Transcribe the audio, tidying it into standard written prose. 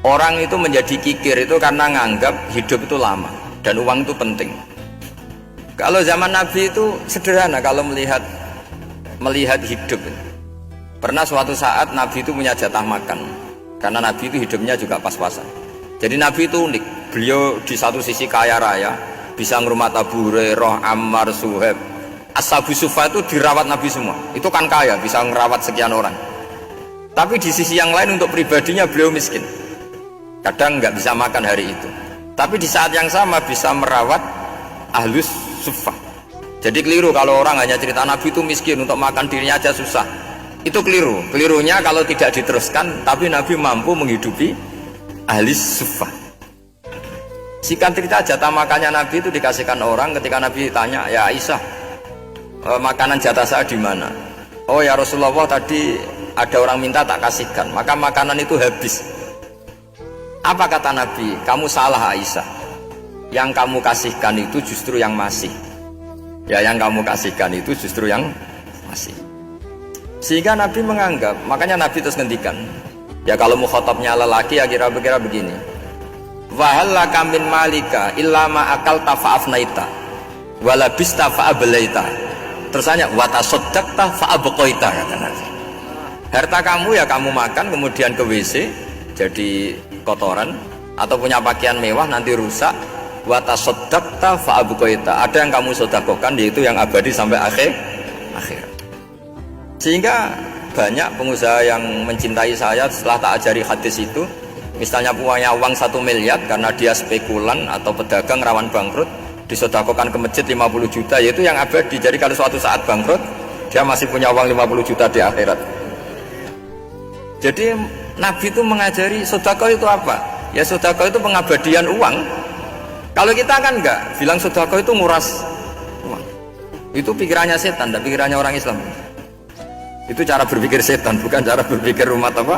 Orang itu menjadi kikir itu karena nganggap hidup itu lama dan uang itu penting. Kalau zaman Nabi itu sederhana kalau melihat hidup. Pernah suatu saat Nabi itu punya jatah makan, karena Nabi itu hidupnya juga pas-pasan. Jadi Nabi itu unik. Beliau di satu sisi kaya raya, bisa ngurmat Abu Hurairah, Ammar, Suhaib. Ashabu Sufa itu dirawat Nabi semua. Itu kan kaya, bisa ngerawat sekian orang. Tapi di sisi yang lain untuk pribadinya beliau miskin. Kadang nggak bisa makan hari itu. Tapi di saat yang sama bisa merawat ahlus suffah. Jadi keliru kalau orang hanya cerita Nabi itu miskin, untuk makan dirinya aja susah. Itu keliru. Kelirunya kalau tidak diteruskan, tapi Nabi mampu menghidupi ahlus suffah. Singkat cerita, jatah makannya Nabi itu dikasihkan orang. Ketika Nabi tanya, ya Aisyah, makanan jatah saya di mana? Oh ya Rasulullah, tadi ada orang minta tak kasihkan, maka makanan itu habis. Apa kata Nabi? Kamu salah Aisyah. Yang kamu kasihkan itu justru yang masih. Ya, yang kamu kasihkan itu justru yang masih. Sehingga Nabi menganggap, makanya Nabi terus ngendikan. Ya kalau mukhatabnya lelaki ya kira-kira begini. Wahallaka min malika illa ma akalta fa'afnaita walabista fa'ablaita. Terusannya watasaddaqta fa'abqaita, kata Nabi. Harta kamu ya kamu makan kemudian ke WC jadi kotoran, atau punya pakaian mewah nanti rusak. Watasaddaqta fa'abqaita, ada yang kamu sedekahkan yaitu yang abadi sampai akhir. Sehingga banyak pengusaha yang mencintai saya setelah tak ajari hadis itu, misalnya punya uang 1 miliar karena dia spekulan atau pedagang rawan bangkrut, disedekahkan ke masjid 50 juta, yaitu yang abadi. Jadi kalau suatu saat bangkrut dia masih punya uang 50 juta di akhirat. Jadi Nabi itu mengajari sedekah itu apa? Ya sedekah itu pengabadian uang. Kalau kita kan enggak, bilang sedekah itu nguras uang. Itu pikirannya setan, dan pikirannya orang Islam. Itu cara berpikir setan, bukan cara berpikir umat apa?